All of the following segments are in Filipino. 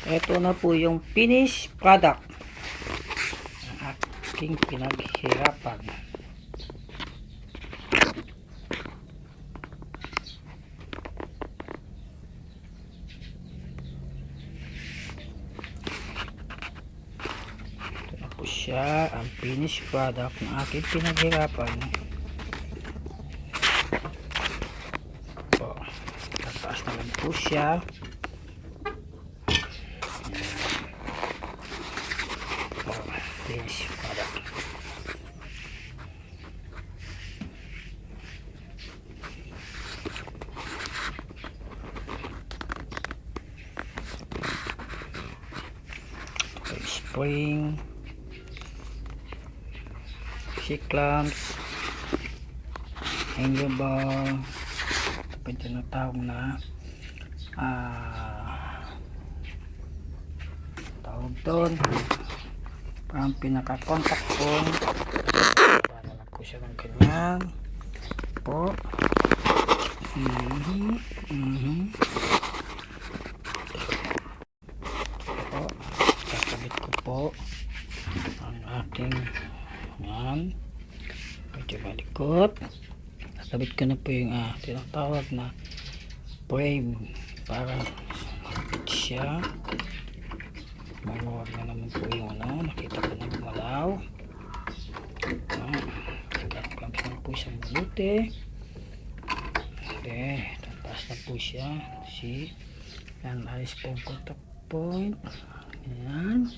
Ito na po yung finished product ng aking pinaghirapan. Ito na po siya, ang finished product ng aking pinaghirapan. Tataas naman po siya. Finished product. Spring, C-clamps, angel ball, ito tinatawag na tawag doon parang pinaka-contact phone. Para lang po siya ng ganyan po. Po, kakabit ko po ang ating yan, medyo malikot. Kakabit ko na po yung tinatawag na frame para makapit siya. Maluwag na naman po yung nakita ko na gumalaw. Kaklamps na po siya mabuti. Okay, tataas na po siya. See, yan, ayos po yung contact point. Ayan,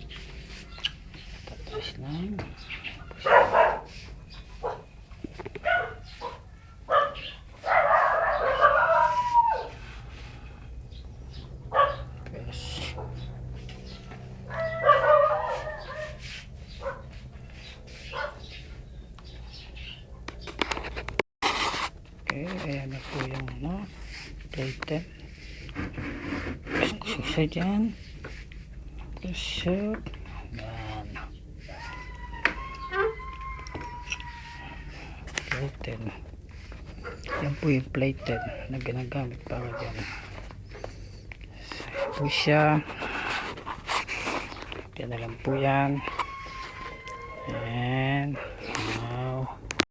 tataas na. Okay, ayan na po yung plated. Kusok siya dyan. Kusok. Ayan. Plated. Yan po yung plated na ginagamit para dyan. Po siya. Yan na lang po yan. And